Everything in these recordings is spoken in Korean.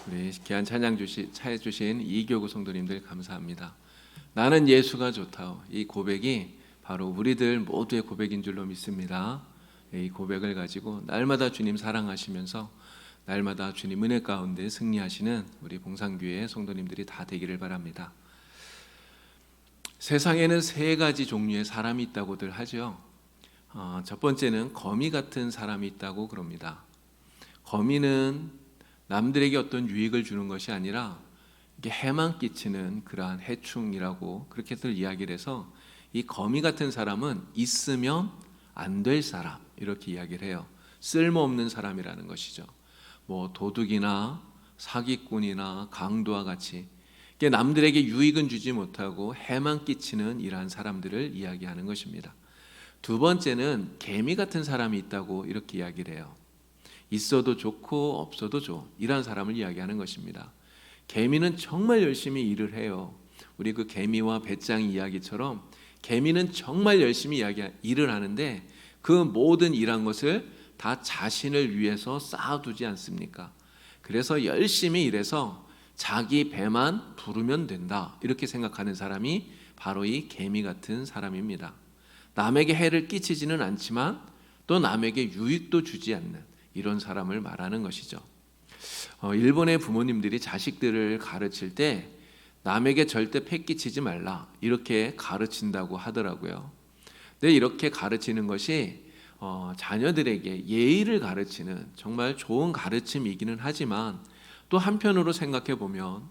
우리 귀한 찬양 차해 주신 이교구 성도님들 감사합니다. 나는 예수가 좋다. 이 고백이 바로 우리들 모두의 고백인 줄로 믿습니다. 이 고백을 가지고 날마다 주님 사랑하시면서 날마다 주님 은혜 가운데 승리하시는 우리 봉산교회 성도님들이 다 되기를 바랍니다. 세상에는 세 가지 종류의 사람이 있다고들 하죠. 첫 번째는 거미 같은 사람이 있다고 그럽니다. 거미는 남들에게 어떤 유익을 주는 것이 아니라 이게 해만 끼치는 그러한 해충이라고 그렇게들 이야기를 해서 이 거미 같은 사람은 있으면 안 될 사람 이렇게 이야기를 해요. 쓸모없는 사람이라는 것이죠. 뭐 도둑이나 사기꾼이나 강도와 같이 이게 남들에게 유익은 주지 못하고 해만 끼치는 이러한 사람들을 이야기하는 것입니다. 두 번째는 개미 같은 사람이 있다고 이렇게 이야기를 해요. 있어도 좋고 없어도 좋은 이런 사람을 이야기하는 것입니다. 개미는 정말 열심히 일을 해요. 우리 그 개미와 배짱 이야기처럼 개미는 정말 열심히 일을 하는데 그 모든 일한 것을 다 자신을 위해서 쌓아두지 않습니까? 그래서 열심히 일해서 자기 배만 부르면 된다 이렇게 생각하는 사람이 바로 이 개미 같은 사람입니다. 남에게 해를 끼치지는 않지만 또 남에게 유익도 주지 않는 이런 사람을 말하는 것이죠. 일본의 부모님들이 자식들을 가르칠 때 남에게 절대 패 끼치지 말라 이렇게 가르친다고 하더라고요. 근데 이렇게 가르치는 것이 자녀들에게 예의를 가르치는 정말 좋은 가르침이기는 하지만 또 한편으로 생각해 보면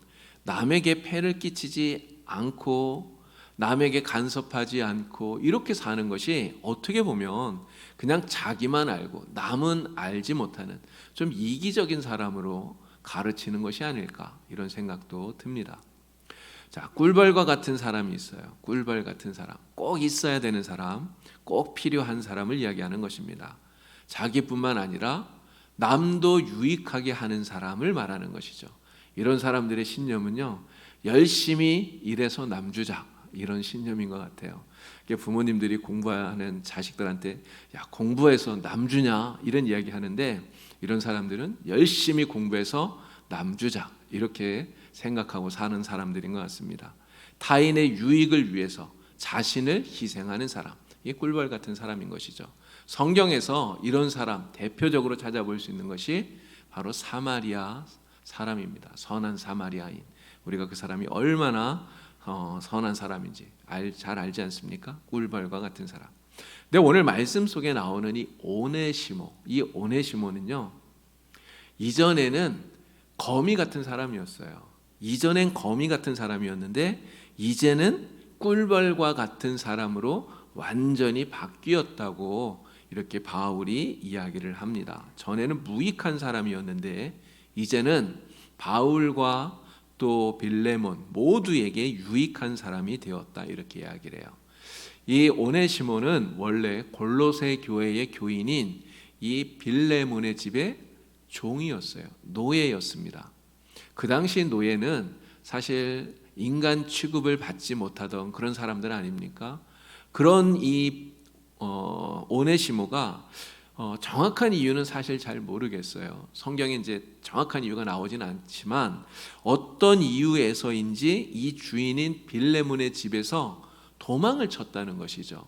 남에게 패를 끼치지 않고 남에게 간섭하지 않고 이렇게 사는 것이 어떻게 보면 그냥 자기만 알고 남은 알지 못하는 좀 이기적인 사람으로 가르치는 것이 아닐까 이런 생각도 듭니다. 자, 꿀벌과 같은 사람이 있어요. 꿀벌 같은 사람, 꼭 있어야 되는 사람, 꼭 필요한 사람을 이야기하는 것입니다. 자기뿐만 아니라 남도 유익하게 하는 사람을 말하는 것이죠. 이런 사람들의 신념은요, 열심히 일해서 남주자 이런 신념인 것 같아요. 부모님들이 공부하는 자식들한테 야 공부해서 남주냐 이런 이야기 하는데 이런 사람들은 열심히 공부해서 남주자 이렇게 생각하고 사는 사람들인 것 같습니다. 타인의 유익을 위해서 자신을 희생하는 사람, 이 꿀벌 같은 사람인 것이죠. 성경에서 이런 사람 대표적으로 찾아볼 수 있는 것이 바로 사마리아 사람입니다. 선한 사마리아인. 우리가 그 사람이 얼마나 선한 사람인지 잘 알지 않습니까? 꿀벌과 같은 사람. 근데 오늘 말씀 속에 나오는 이 오네시모는요, 이전에는 거미 같은 사람이었어요. 이전엔 거미 같은 사람이었는데 이제는 꿀벌과 같은 사람으로 완전히 바뀌었다고 이렇게 바울이 이야기를 합니다. 전에는 무익한 사람이었는데 이제는 바울과 또 빌레몬 모두에게 유익한 사람이 되었다 이렇게 이야기를 해요. 이 오네시모는 원래 골로새 교회의 교인인 이 빌레몬의 집의 종이었어요. 노예였습니다. 그 당시 노예는 사실 인간 취급을 받지 못하던 그런 사람들 아닙니까? 그런 이 오네시모가 정확한 이유는 사실 잘 모르겠어요. 성경에 이제 정확한 이유가 나오지는 않지만 어떤 이유에서인지 이 주인인 빌레몬의 집에서 도망을 쳤다는 것이죠.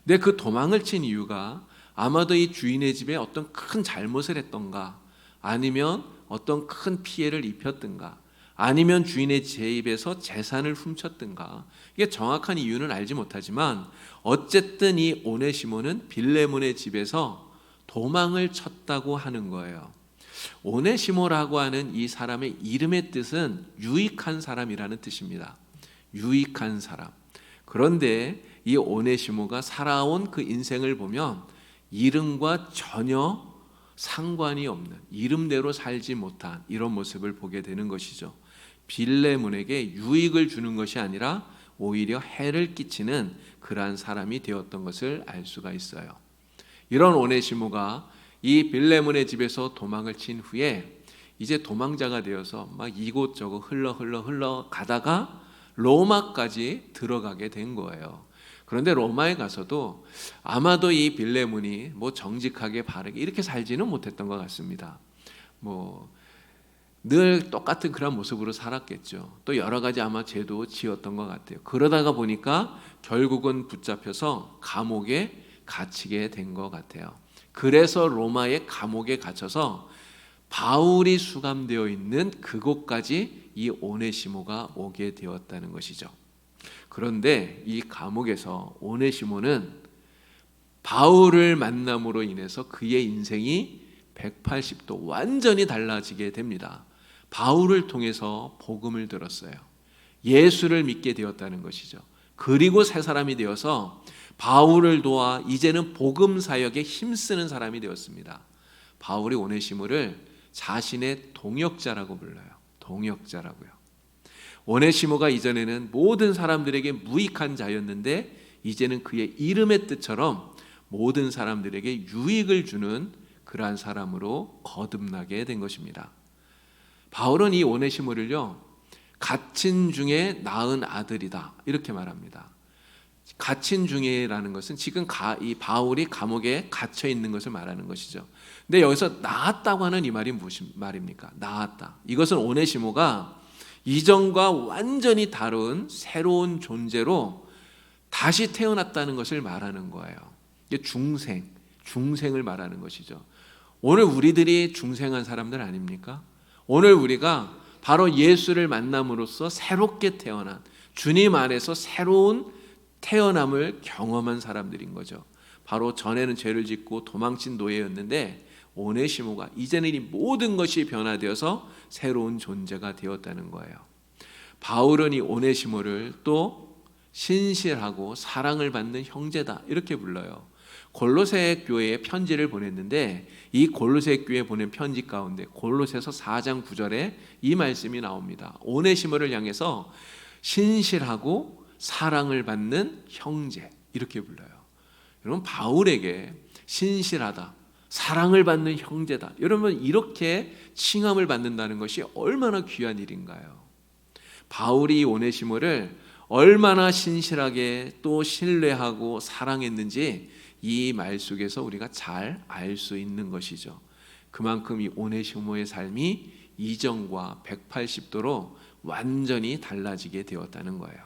근데 그 도망을 친 이유가 아마도 이 주인의 집에 어떤 큰 잘못을 했던가 아니면 어떤 큰 피해를 입혔든가 아니면 주인의 집에서 재산을 훔쳤든가 이게 정확한 이유는 알지 못하지만 어쨌든 이 오네시모는 빌레몬의 집에서 도망을 쳤다고 하는 거예요. 오네시모라고 하는 이 사람의 이름의 뜻은 유익한 사람이라는 뜻입니다. 유익한 사람. 그런데 이 오네시모가 살아온 그 인생을 보면 이름과 전혀 상관이 없는 이름대로 살지 못한 이런 모습을 보게 되는 것이죠. 빌레몬에게 유익을 주는 것이 아니라 오히려 해를 끼치는 그러한 사람이 되었던 것을 알 수가 있어요. 이런 오네시모가 이 빌레몬의 집에서 도망을 친 후에 이제 도망자가 되어서 막 이곳저곳 흘러 가다가 로마까지 들어가게 된 거예요. 그런데 로마에 가서도 아마도 이 빌레몬이 뭐 정직하게 바르게 이렇게 살지는 못했던 것 같습니다. 늘 똑같은 그런 모습으로 살았겠죠. 또 여러 가지 아마 죄도 지었던 것 같아요. 그러다가 보니까 결국은 붙잡혀서 감옥에 갇히게 된 것 같아요. 그래서 로마의 감옥에 갇혀서 바울이 수감되어 있는 그곳까지 이 오네시모가 오게 되었다는 것이죠. 그런데 이 감옥에서 오네시모는 바울을 만남으로 인해서 그의 인생이 180도 완전히 달라지게 됩니다. 바울을 통해서 복음을 들었어요. 예수를 믿게 되었다는 것이죠. 그리고 새 사람이 되어서 바울을 도와 이제는 복음 사역에 힘쓰는 사람이 되었습니다. 바울이 오네시모를 자신의 동역자라고 불러요. 동역자라고요. 오네시모가 이전에는 모든 사람들에게 무익한 자였는데 이제는 그의 이름의 뜻처럼 모든 사람들에게 유익을 주는 그러한 사람으로 거듭나게 된 것입니다. 바울은 이 오네시모를요, 갇힌 중에 낳은 아들이다 이렇게 말합니다. 갇힌 중에라는 것은 지금 이 바울이 감옥에 갇혀 있는 것을 말하는 것이죠. 근데 여기서 낳았다고 하는 이 말이 무슨 말입니까? 낳았다. 이것은 오네시모가 이전과 완전히 다른 새로운 존재로 다시 태어났다는 것을 말하는 거예요. 이게 중생을 말하는 것이죠. 오늘 우리들이 중생한 사람들 아닙니까? 오늘 우리가 바로 예수를 만남으로써 새롭게 태어난, 주님 안에서 새로운 태어남을 경험한 사람들인 거죠. 바로 전에는 죄를 짓고 도망친 노예였는데 오네시모가 이제는 이 모든 것이 변화되어서 새로운 존재가 되었다는 거예요. 바울은 이 오네시모를 또 신실하고 사랑을 받는 형제다 이렇게 불러요. 골로새 교회에 편지를 보냈는데 이 골로새 교회에 보낸 편지 가운데 골로새서 4장 9절에 이 말씀이 나옵니다. 오네시모를 향해서 신실하고 사랑을 받는 형제 이렇게 불러요. 여러분, 바울에게 신실하다, 사랑을 받는 형제다, 여러분 이렇게 칭함을 받는다는 것이 얼마나 귀한 일인가요? 바울이 오네시모를 얼마나 신실하게 또 신뢰하고 사랑했는지 이 말 속에서 우리가 잘 알 수 있는 것이죠. 그만큼 이 오네시모의 삶이 이전과 180도로 완전히 달라지게 되었다는 거예요.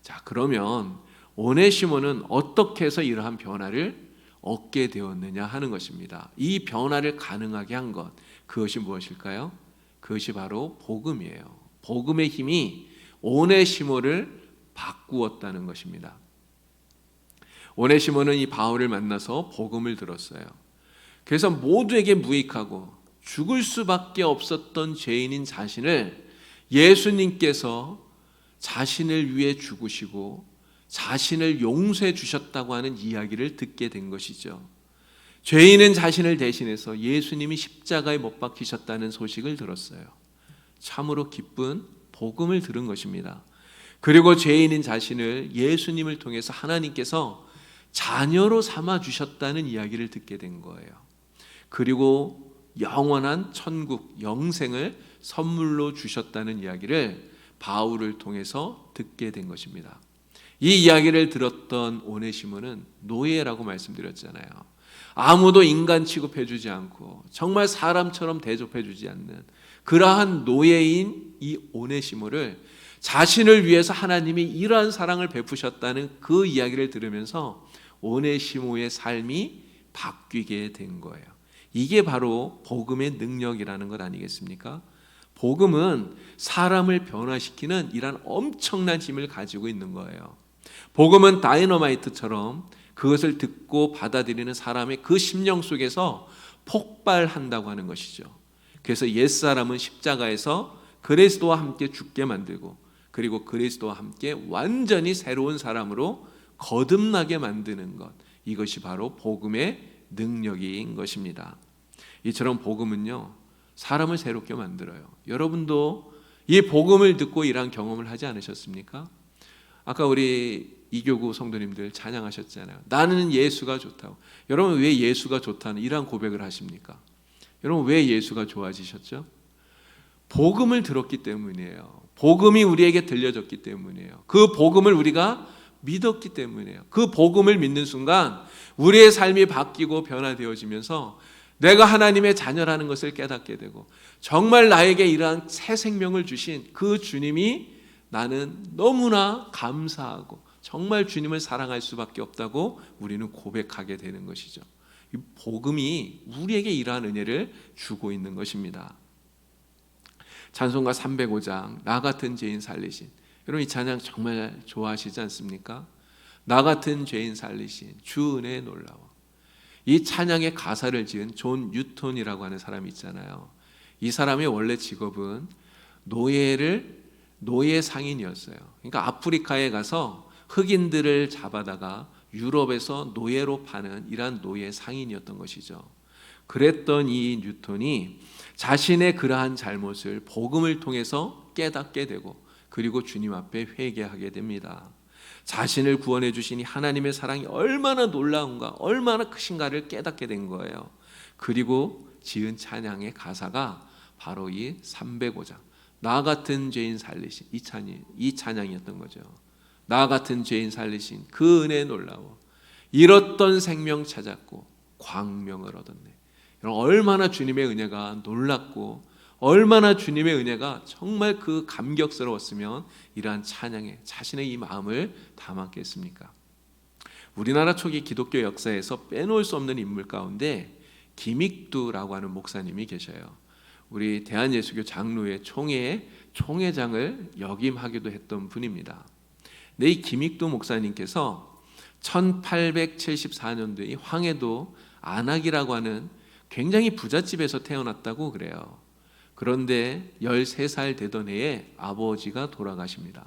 자, 그러면 오네시모는 어떻게 해서 이러한 변화를 얻게 되었느냐 하는 것입니다. 이 변화를 가능하게 한 것, 그것이 무엇일까요? 그것이 바로 복음이에요. 복음의 힘이 오네시모를 바꾸었다는 것입니다. 오네시모는 이 바울을 만나서 복음을 들었어요. 그래서 모두에게 무익하고 죽을 수밖에 없었던 죄인인 자신을 예수님께서 자신을 위해 죽으시고 자신을 용서해 주셨다고 하는 이야기를 듣게 된 것이죠. 죄인은 자신을 대신해서 예수님이 십자가에 못 박히셨다는 소식을 들었어요. 참으로 기쁜 복음을 들은 것입니다. 그리고 죄인인 자신을 예수님을 통해서 하나님께서 자녀로 삼아 주셨다는 이야기를 듣게 된 거예요. 그리고 영원한 천국, 영생을 선물로 주셨다는 이야기를 바울을 통해서 듣게 된 것입니다. 이 이야기를 들었던 오네시모는 노예라고 말씀드렸잖아요. 아무도 인간 취급해주지 않고 정말 사람처럼 대접해주지 않는 그러한 노예인 이 오네시모를 자신을 위해서 하나님이 이러한 사랑을 베푸셨다는 그 이야기를 들으면서 오네시모의 삶이 바뀌게 된 거예요. 이게 바로 복음의 능력이라는 것 아니겠습니까? 복음은 사람을 변화시키는 이런 엄청난 힘을 가지고 있는 거예요. 복음은 다이너마이트처럼 그것을 듣고 받아들이는 사람의 그 심령 속에서 폭발한다고 하는 것이죠. 그래서 옛사람은 십자가에서 그리스도와 함께 죽게 만들고 그리고 그리스도와 함께 완전히 새로운 사람으로 거듭나게 만드는 것, 이것이 바로 복음의 능력인 것입니다. 이처럼 복음은요, 사람을 새롭게 만들어요. 여러분도 이 복음을 듣고 이러한 경험을 하지 않으셨습니까? 아까 우리 이교구 성도님들 찬양하셨잖아요. 나는 예수가 좋다고. 여러분, 왜 예수가 좋다는 이러한 고백을 하십니까? 여러분, 왜 예수가 좋아지셨죠? 복음을 들었기 때문이에요. 복음이 우리에게 들려졌기 때문이에요. 그 복음을 우리가 믿었기 때문이에요. 그 복음을 믿는 순간 우리의 삶이 바뀌고 변화되어지면서 내가 하나님의 자녀라는 것을 깨닫게 되고 정말 나에게 이러한 새 생명을 주신 그 주님이 나는 너무나 감사하고 정말 주님을 사랑할 수밖에 없다고 우리는 고백하게 되는 것이죠. 이 복음이 우리에게 이러한 은혜를 주고 있는 것입니다. 찬송가 305장 나 같은 죄인 살리신, 여러분 이 찬양 정말 좋아하시지 않습니까? 나 같은 죄인 살리신 주 은혜에 놀라워. 이 찬양의 가사를 지은 존 뉴턴이라고 하는 사람이 있잖아요. 이 사람의 원래 직업은 노예 상인이었어요. 그러니까 아프리카에 가서 흑인들을 잡아다가 유럽에서 노예로 파는 이러한 노예 상인이었던 것이죠. 그랬던 이 뉴턴이 자신의 그러한 잘못을 복음을 통해서 깨닫게 되고 그리고 주님 앞에 회개하게 됩니다. 자신을 구원해 주신 이 하나님의 사랑이 얼마나 놀라운가, 얼마나 크신가를 깨닫게 된 거예요. 그리고 지은 찬양의 가사가 바로 이 305장 나 같은 죄인 살리신 이 찬양이었던 거죠. 나 같은 죄인 살리신 그 은혜에 놀라워 잃었던 생명 찾았고 광명을 얻었네. 얼마나 주님의 은혜가 놀랍고 얼마나 주님의 은혜가 정말 그 감격스러웠으면 이러한 찬양에 자신의 이 마음을 담았겠습니까? 우리나라 초기 기독교 역사에서 빼놓을 수 없는 인물 가운데 김익두라고 하는 목사님이 계셔요. 우리 대한예수교 장로회 총회장을 역임하기도 했던 분입니다. 근데 이 김익두 목사님께서 1874년도에 황해도 안악이라고 하는 굉장히 부잣집에서 태어났다고 그래요. 그런데 13살 되던 해에 아버지가 돌아가십니다.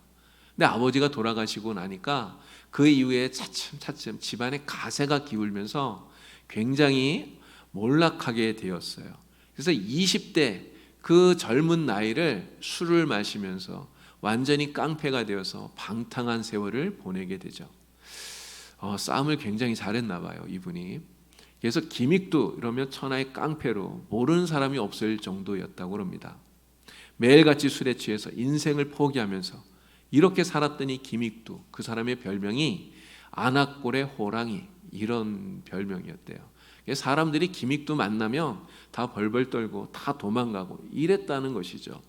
근데 아버지가 돌아가시고 나니까 그 이후에 차츰 집안에 가세가 기울면서 굉장히 몰락하게 되었어요. 그래서 20대 그 젊은 나이를 술을 마시면서 완전히 깡패가 되어서 방탕한 세월을 보내게 되죠. 싸움을 굉장히 잘했나 봐요, 이분이. 그래서 김익두 이러면 천하의 깡패로 모르는 사람이 없을 정도였다고 합니다. 매일같이 술에 취해서 인생을 포기하면서 이렇게 살았던 이 김익두, 그 사람의 별명이 안악골의 호랑이, 이런 별명이었대요. 사람들이 김익두 만나면 다 벌벌 떨고 다 도망가고 이랬다는 것이죠.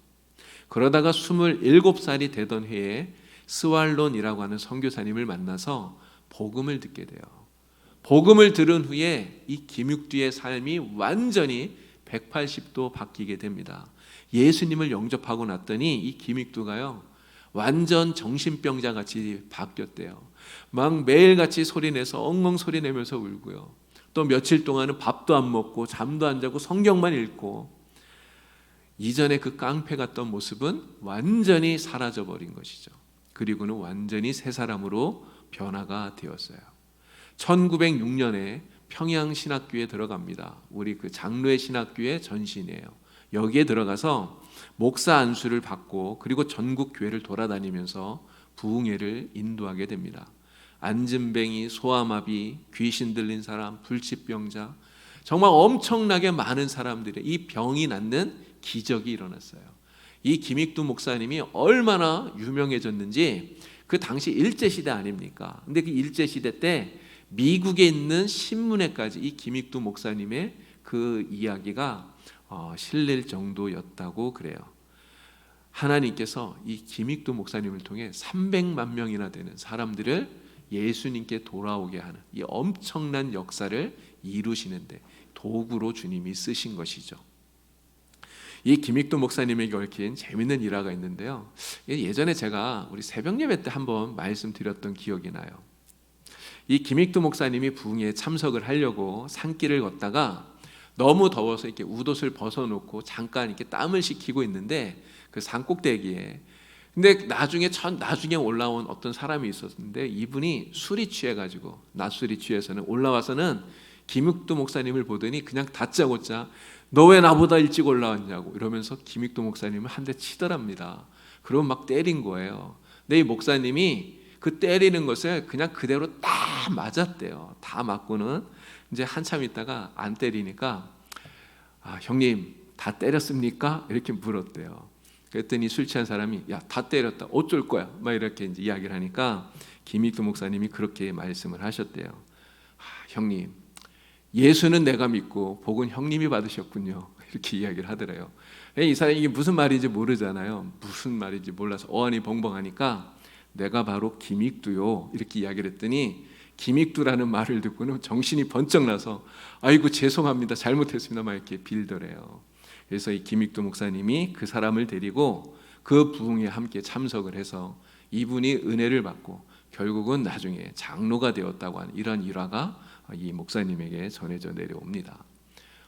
그러다가 27살이 되던 해에 스왈론이라고 하는 선교사님을 만나서 복음을 듣게 돼요. 복음을 들은 후에 이 김익두의 삶이 완전히 180도 바뀌게 됩니다. 예수님을 영접하고 났더니 이 김익두가요 완전 정신병자 같이 바뀌었대요. 막 매일같이 소리내서 엉엉 소리내면서 울고요. 또 며칠 동안은 밥도 안 먹고 잠도 안 자고 성경만 읽고 이전에 그 깡패 같던 모습은 완전히 사라져버린 것이죠. 그리고는 완전히 새 사람으로 변화가 되었어요. 1906년에 평양신학교에 들어갑니다. 우리 그 장로의 신학교의 전신이에요. 여기에 들어가서 목사 안수를 받고 그리고 전국 교회를 돌아다니면서 부흥회를 인도하게 됩니다. 안진뱅이, 소아마비, 귀신 들린 사람, 불치병자, 정말 엄청나게 많은 사람들의 이 병이 낫는 기적이 일어났어요. 이 김익두 목사님이 얼마나 유명해졌는지 그 당시 일제시대 아닙니까? 근데 그 일제시대 때 미국에 있는 신문에까지 이 김익두 목사님의 그 이야기가 실릴 정도였다고 그래요. 하나님께서 이 김익두 목사님을 통해 300만 명이나 되는 사람들을 예수님께 돌아오게 하는 이 엄청난 역사를 이루시는데 도구로 주님이 쓰신 것이죠. 이 김익두 목사님에게 얽힌 재밌는 일화가 있는데요. 예전에 제가 우리 새벽 예배 때 한번 말씀드렸던 기억이 나요. 이 김익두 목사님이 부흥회에 참석을 하려고 산길을 걷다가 너무 더워서 이렇게 웃옷을 벗어놓고 잠깐 이렇게 땀을 식히고 있는데 그 산꼭대기에 근데 나중에 올라온 어떤 사람이 있었는데 이분이 술이 취해가지고 낮술이 취해서는 올라와서는 김익두 목사님을 보더니 그냥 다짜고짜 너 왜 나보다 일찍 올라왔냐고 이러면서 김익두 목사님을 한 대 치더랍니다. 그러면 막 때린 거예요. 근데 이 목사님이 그 때리는 것을 그냥 그대로 다 맞았대요. 다 맞고는 이제 한참 있다가 안 때리니까 형님 다 때렸습니까? 이렇게 물었대요. 그랬더니 술 취한 사람이 야, 다 때렸다. 어쩔 거야? 막 이렇게 이제 이야기를 하니까 김익두 목사님이 그렇게 말씀을 하셨대요. 형님, 예수는 내가 믿고 복은 형님이 받으셨군요. 이렇게 이야기를 하더래요. 이 사람이 이게 무슨 말인지 모르잖아요. 무슨 말인지 몰라서 어안이 벙벙하니까 내가 바로 김익두요 이렇게 이야기를 했더니 김익두라는 말을 듣고는 정신이 번쩍 나서 아이고 죄송합니다, 잘못했습니다 막 이렇게 빌더래요. 그래서 이 김익두 목사님이 그 사람을 데리고 그 부흥에 함께 참석을 해서 이분이 은혜를 받고 결국은 나중에 장로가 되었다고 하는 이런 일화가 이 목사님에게 전해져 내려옵니다.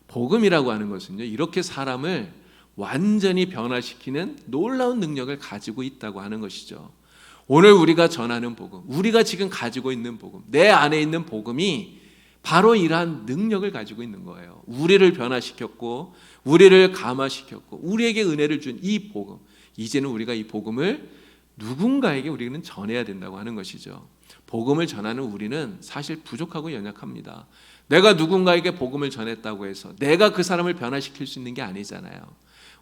복음이라고 하는 것은요, 이렇게 사람을 완전히 변화시키는 놀라운 능력을 가지고 있다고 하는 것이죠. 오늘 우리가 전하는 복음, 우리가 지금 가지고 있는 복음, 내 안에 있는 복음이 바로 이러한 능력을 가지고 있는 거예요. 우리를 변화시켰고 우리를 감화시켰고 우리에게 은혜를 준 이 복음, 이제는 우리가 이 복음을 누군가에게 우리는 전해야 된다고 하는 것이죠. 복음을 전하는 우리는 사실 부족하고 연약합니다. 내가 누군가에게 복음을 전했다고 해서 내가 그 사람을 변화시킬 수 있는 게 아니잖아요.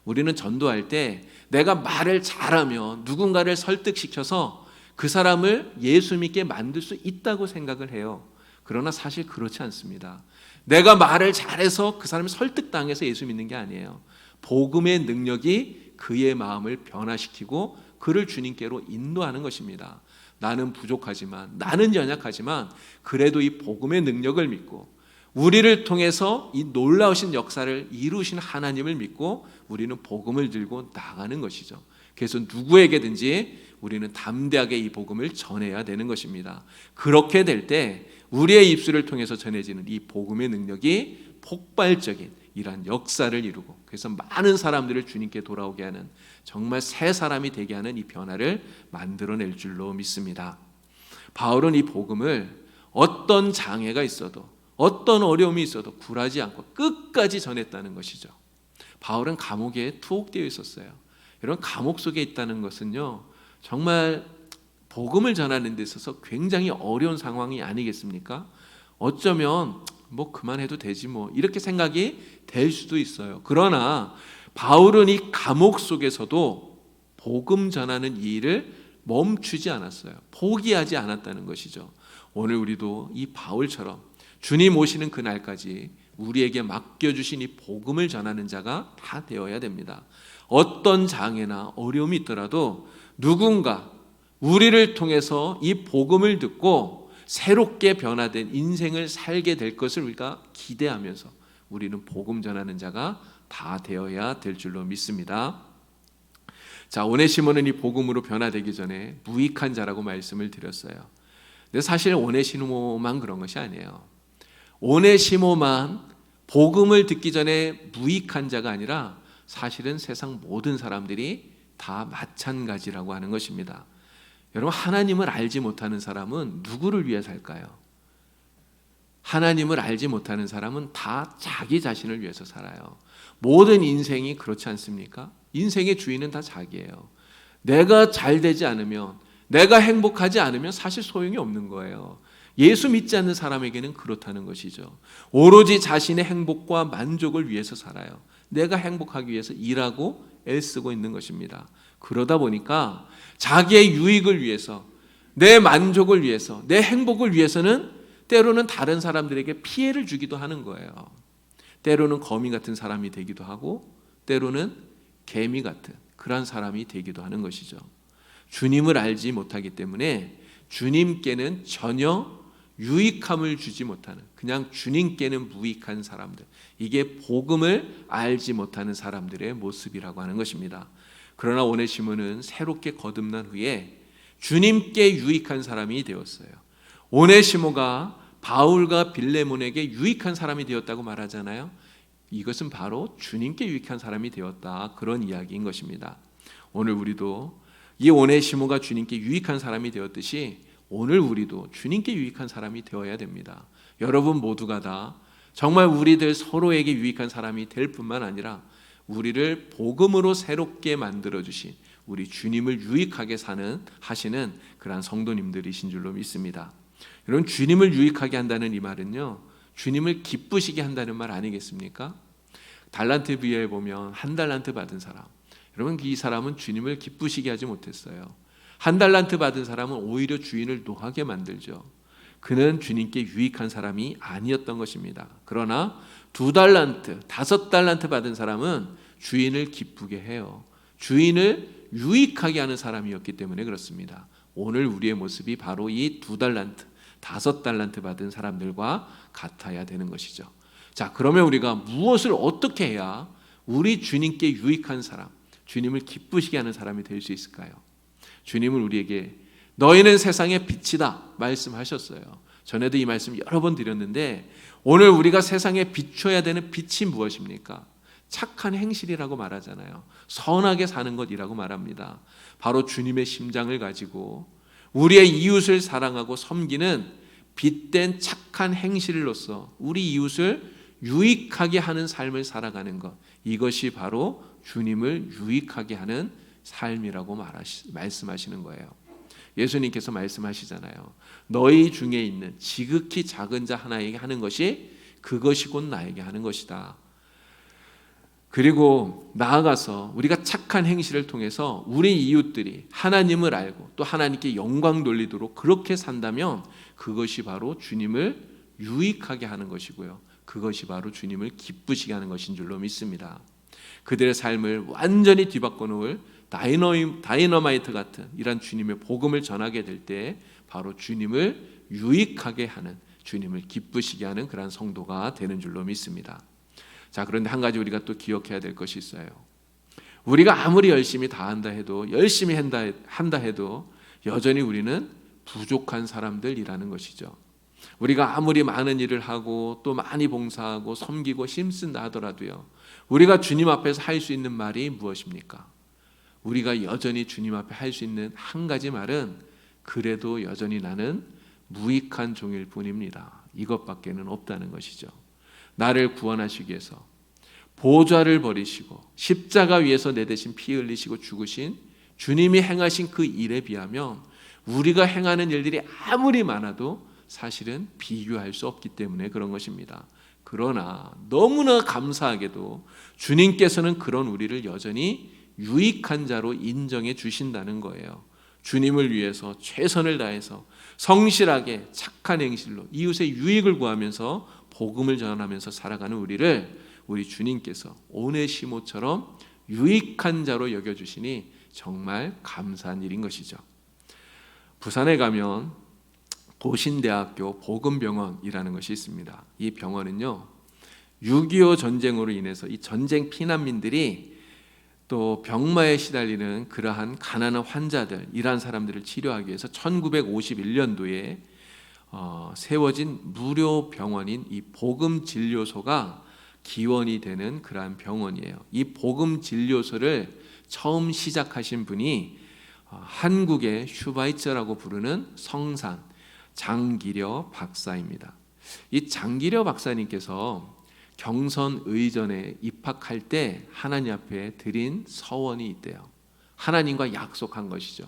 우리는 전도할 때 내가 말을 잘하면 누군가를 설득시켜서 그 사람을 예수 믿게 만들 수 있다고 생각을 해요. 그러나 사실 그렇지 않습니다. 내가 말을 잘해서 그 사람이 설득당해서 예수 믿는 게 아니에요. 복음의 능력이 그의 마음을 변화시키고 그를 주님께로 인도하는 것입니다. 나는 부족하지만, 나는 연약하지만 그래도 이 복음의 능력을 믿고 우리를 통해서 이 놀라우신 역사를 이루신 하나님을 믿고 우리는 복음을 들고 나가는 것이죠. 그래서 누구에게든지 우리는 담대하게 이 복음을 전해야 되는 것입니다. 그렇게 될 때 우리의 입술을 통해서 전해지는 이 복음의 능력이 폭발적인 이러한 역사를 이루고, 그래서 많은 사람들을 주님께 돌아오게 하는, 정말 새 사람이 되게 하는 이 변화를 만들어낼 줄로 믿습니다. 바울은 이 복음을 어떤 장애가 있어도 어떤 어려움이 있어도 굴하지 않고 끝까지 전했다는 것이죠. 바울은 감옥에 투옥되어 있었어요. 이런 감옥 속에 있다는 것은요, 정말 복음을 전하는 데 있어서 굉장히 어려운 상황이 아니겠습니까? 어쩌면 뭐 그만해도 되지 뭐 이렇게 생각이 될 수도 있어요. 그러나 바울은 이 감옥 속에서도 복음 전하는 이 일을 멈추지 않았어요. 포기하지 않았다는 것이죠. 오늘 우리도 이 바울처럼 주님 오시는 그날까지 우리에게 맡겨주신 이 복음을 전하는 자가 다 되어야 됩니다. 어떤 장애나 어려움이 있더라도 누군가 우리를 통해서 이 복음을 듣고 새롭게 변화된 인생을 살게 될 것을 우리가 기대하면서 우리는 복음 전하는 자가 다 되어야 될 줄로 믿습니다. 자, 오네시모는 이 복음으로 변화되기 전에 무익한 자라고 말씀을 드렸어요. 근데 사실 오네시모만 그런 것이 아니에요. 오네시모만 복음을 듣기 전에 무익한 자가 아니라 사실은 세상 모든 사람들이 다 마찬가지라고 하는 것입니다. 여러분, 하나님을 알지 못하는 사람은 누구를 위해 살까요? 하나님을 알지 못하는 사람은 다 자기 자신을 위해서 살아요. 모든 인생이 그렇지 않습니까? 인생의 주인은 다 자기예요. 내가 잘 되지 않으면, 내가 행복하지 않으면 사실 소용이 없는 거예요. 예수 믿지 않는 사람에게는 그렇다는 것이죠. 오로지 자신의 행복과 만족을 위해서 살아요. 내가 행복하기 위해서 일하고 애쓰고 있는 것입니다. 그러다 보니까 자기의 유익을 위해서, 내 만족을 위해서, 내 행복을 위해서는 때로는 다른 사람들에게 피해를 주기도 하는 거예요. 때로는 거미 같은 사람이 되기도 하고 때로는 개미 같은 그런 사람이 되기도 하는 것이죠. 주님을 알지 못하기 때문에 주님께는 전혀 유익함을 주지 못하는, 그냥 주님께는 무익한 사람들, 이게 복음을 알지 못하는 사람들의 모습이라고 하는 것입니다. 그러나 오네시모는 새롭게 거듭난 후에 주님께 유익한 사람이 되었어요. 오네시모가 바울과 빌레몬에게 유익한 사람이 되었다고 말하잖아요. 이것은 바로 주님께 유익한 사람이 되었다, 그런 이야기인 것입니다. 오늘 우리도 이 오네시모가 주님께 유익한 사람이 되었듯이 오늘 우리도 주님께 유익한 사람이 되어야 됩니다. 여러분 모두가 다 정말 우리들 서로에게 유익한 사람이 될 뿐만 아니라 우리를 복음으로 새롭게 만들어주신 우리 주님을 유익하게 하시는 그러한 성도님들이신 줄로 믿습니다. 여러분, 주님을 유익하게 한다는 이 말은요, 주님을 기쁘시게 한다는 말 아니겠습니까? 달란트 비유에 보면 한 달란트 받은 사람, 여러분 이 사람은 주님을 기쁘시게 하지 못했어요. 한 달란트 받은 사람은 오히려 주인을 노하게 만들죠. 그는 주님께 유익한 사람이 아니었던 것입니다. 그러나 2달란트, 5달란트 받은 사람은 주인을 기쁘게 해요. 주인을 유익하게 하는 사람이었기 때문에 그렇습니다. 오늘 우리의 모습이 바로 이 2달란트, 5달란트 받은 사람들과 같아야 되는 것이죠. 자, 그러면 우리가 무엇을 어떻게 해야 우리 주님께 유익한 사람, 주님을 기쁘시게 하는 사람이 될 수 있을까요? 주님은 우리에게 너희는 세상의 빛이다 말씀하셨어요. 전에도 이 말씀 여러 번 드렸는데 오늘 우리가 세상에 비춰야 되는 빛이 무엇입니까? 착한 행실이라고 말하잖아요. 선하게 사는 것이라고 말합니다. 바로 주님의 심장을 가지고 우리의 이웃을 사랑하고 섬기는 빛된 착한 행실로서 우리 이웃을 유익하게 하는 삶을 살아가는 것, 이것이 바로 주님을 유익하게 하는 삶이라고 말씀하시는 거예요. 예수님께서 말씀하시잖아요. 너희 중에 있는 지극히 작은 자 하나에게 하는 것이 그것이 곧 나에게 하는 것이다. 그리고 나아가서 우리가 착한 행실을 통해서 우리 이웃들이 하나님을 알고 또 하나님께 영광 돌리도록 그렇게 산다면 그것이 바로 주님을 유익하게 하는 것이고요. 그것이 바로 주님을 기쁘시게 하는 것인 줄로 믿습니다. 그들의 삶을 완전히 뒤바꿔 놓을 다이너마이트 같은 이런 주님의 복음을 전하게 될 때 바로 주님을 유익하게 하는, 주님을 기쁘시게 하는 그런 성도가 되는 줄로 믿습니다. 자, 그런데 한 가지 우리가 또 기억해야 될 것이 있어요. 우리가 아무리 열심히 다 한다 해도, 열심히 한다 해도 여전히 우리는 부족한 사람들이라는 것이죠. 우리가 아무리 많은 일을 하고 또 많이 봉사하고 섬기고 힘쓴다 하더라도요, 우리가 주님 앞에서 할 수 있는 말이 무엇입니까? 우리가 여전히 주님 앞에 할 수 있는 한 가지 말은 그래도 여전히 나는 무익한 종일 뿐입니다. 이것밖에는 없다는 것이죠. 나를 구원하시기 위해서 보좌를 버리시고 십자가 위에서 내 대신 피 흘리시고 죽으신 주님이 행하신 그 일에 비하면 우리가 행하는 일들이 아무리 많아도 사실은 비교할 수 없기 때문에 그런 것입니다. 그러나 너무나 감사하게도 주님께서는 그런 우리를 여전히 유익한 자로 인정해 주신다는 거예요. 주님을 위해서 최선을 다해서 성실하게 착한 행실로 이웃의 유익을 구하면서 복음을 전하면서 살아가는 우리를 우리 주님께서 오네시모처럼 유익한 자로 여겨주시니 정말 감사한 일인 것이죠. 부산에 가면 도신대학교 복음병원이라는 것이 있습니다. 이 병원은요, 6.25 전쟁으로 인해서 이 전쟁 피난민들이 또 병마에 시달리는 그러한 가난한 환자들, 이러한 사람들을 치료하기 위해서 1951년도에 세워진 무료 병원인 이 복음진료소가 기원이 되는 그러한 병원이에요. 이 복음진료소를 처음 시작하신 분이 한국의 슈바이처라고 부르는 성산 장기려 박사입니다. 이 장기려 박사님께서 경선 의전에 입학할 때 하나님 앞에 드린 서원이 있대요. 하나님과 약속한 것이죠.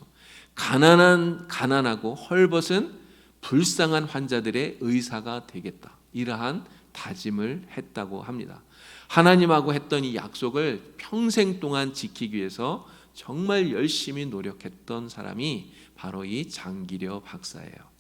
가난하고 헐벗은 불쌍한 환자들의 의사가 되겠다. 이러한 다짐을 했다고 합니다. 하나님하고 했던 이 약속을 평생 동안 지키기 위해서 정말 열심히 노력했던 사람이 바로 이 장기려 박사예요.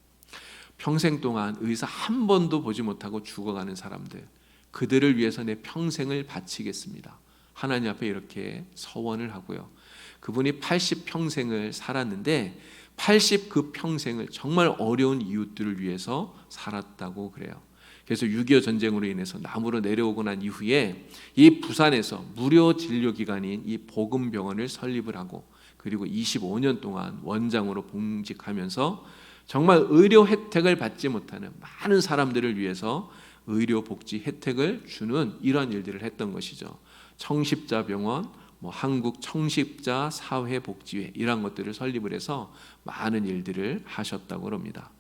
평생 동안 의사 한 번도 보지 못하고 죽어가는 사람들, 그들을 위해서 내 평생을 바치겠습니다. 하나님 앞에 이렇게 서원을 하고요. 그분이 80평생을 살았는데 80 평생을 정말 어려운 이웃들을 위해서 살았다고 그래요. 그래서 6.25 전쟁으로 인해서 남으로 내려오고 난 이후에 이 부산에서 무료 진료기관인 이 복음병원을 설립을 하고 그리고 25년 동안 원장으로 봉직하면서 정말 의료 혜택을 받지 못하는 많은 사람들을 위해서 의료 복지 혜택을 주는 이러한 일들을 했던 것이죠. 청십자병원, 한국 청십자 사회복지회 이런 것들을 설립을 해서 많은 일들을 하셨다고 합니다.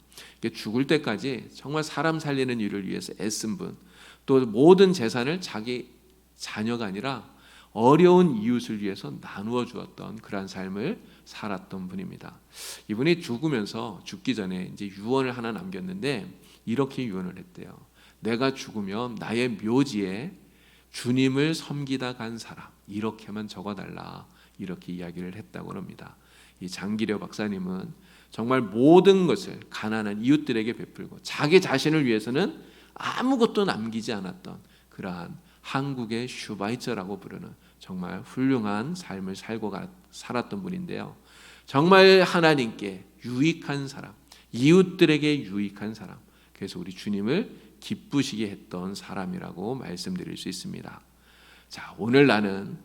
죽을 때까지 정말 사람 살리는 일을 위해서 애쓴 분, 또 모든 재산을 자기 자녀가 아니라 어려운 이웃을 위해서 나누어 주었던 그러한 삶을 살았던 분입니다. 이분이 죽기 전에 이제 유언을 하나 남겼는데 이렇게 유언을 했대요. 내가 죽으면 나의 묘지에 주님을 섬기다 간 사람, 이렇게만 적어달라, 이렇게 이야기를 했다고 합니다. 이 장기려 박사님은 정말 모든 것을 가난한 이웃들에게 베풀고 자기 자신을 위해서는 아무것도 남기지 않았던 그러한 한국의 슈바이처라고 부르는 정말 훌륭한 삶을 살았던 분인데요. 정말 하나님께 유익한 사람, 이웃들에게 유익한 사람, 그래서 우리 주님을 기쁘시게 했던 사람이라고 말씀드릴 수 있습니다. 자, 오늘 나는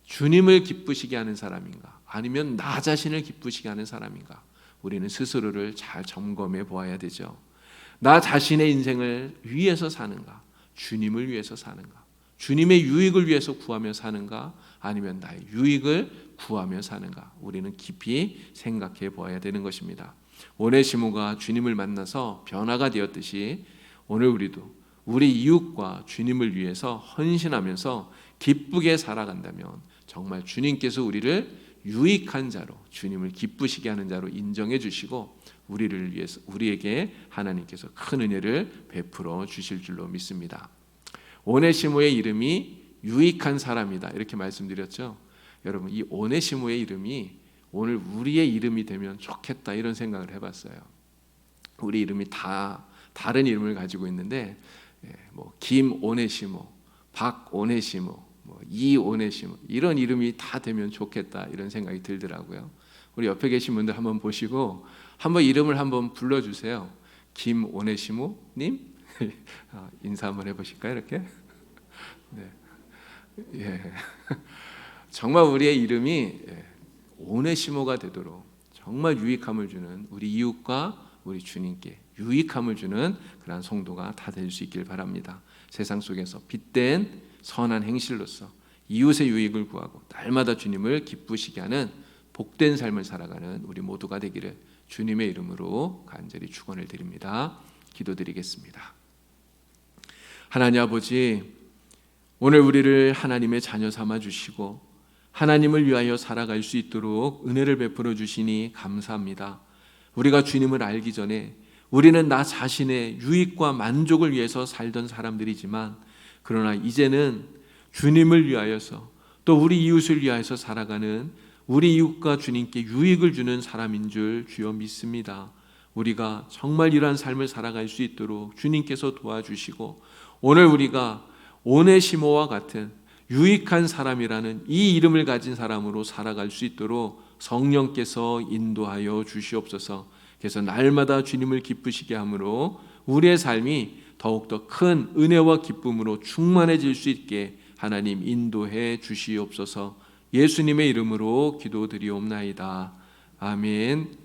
주님을 기쁘시게 하는 사람인가, 아니면 나 자신을 기쁘시게 하는 사람인가? 우리는 스스로를 잘 점검해 보아야 되죠. 나 자신의 인생을 위해서 사는가, 주님을 위해서 사는가, 주님의 유익을 위해서 구하며 사는가, 아니면 나의 유익을 구하며 사는가? 우리는 깊이 생각해 보아야 되는 것입니다. 오네시모가 주님을 만나서 변화가 되었듯이 오늘 우리도 우리 이웃과 주님을 위해서 헌신하면서 기쁘게 살아간다면 정말 주님께서 우리를 유익한 자로, 주님을 기쁘시게 하는 자로 인정해 주시고 우리를 위해서, 우리에게 하나님께서 큰 은혜를 베풀어 주실 줄로 믿습니다. 오네시모의 이름이 유익한 사람이다, 이렇게 말씀드렸죠. 여러분, 이 오네시모의 이름이 오늘 우리의 이름이 되면 좋겠다, 이런 생각을 해봤어요. 우리 이름이 다 다른 이름을 가지고 있는데 뭐 김오네시모, 박오네시모, 이오네시모, 이런 이름이 다 되면 좋겠다, 이런 생각이 들더라고요. 우리 옆에 계신 분들 한번 보시고 한번 이름을 한번 불러주세요. 김오네시모님 인사 한번 해보실까요? 이렇게. 네. 예. 정말 우리의 이름이 오네시모가 되도록 정말 유익함을 주는 우리 이웃과 우리 주님께 유익함을 주는 그러한 성도가 다 될 수 있길 바랍니다. 세상 속에서 빛된 선한 행실로서 이웃의 유익을 구하고 날마다 주님을 기쁘시게 하는 복된 삶을 살아가는 우리 모두가 되기를 주님의 이름으로 간절히 축원을 드립니다. 기도드리겠습니다. 하나님 아버지, 오늘 우리를 하나님의 자녀 삼아 주시고 하나님을 위하여 살아갈 수 있도록 은혜를 베풀어 주시니 감사합니다. 우리가 주님을 알기 전에 우리는 나 자신의 유익과 만족을 위해서 살던 사람들이지만, 그러나 이제는 주님을 위하여서 또 우리 이웃을 위하여서 살아가는 우리 이웃과 주님께 유익을 주는 사람인 줄 주여 믿습니다. 우리가 정말 이러한 삶을 살아갈 수 있도록 주님께서 도와주시고, 오늘 우리가 오네시모와 같은 유익한 사람이라는 이 이름을 가진 사람으로 살아갈 수 있도록 성령께서 인도하여 주시옵소서. 그래서 날마다 주님을 기쁘시게 함으로 우리의 삶이 더욱더 큰 은혜와 기쁨으로 충만해질 수 있게 하나님 인도해 주시옵소서. 예수님의 이름으로 기도드리옵나이다. 아멘.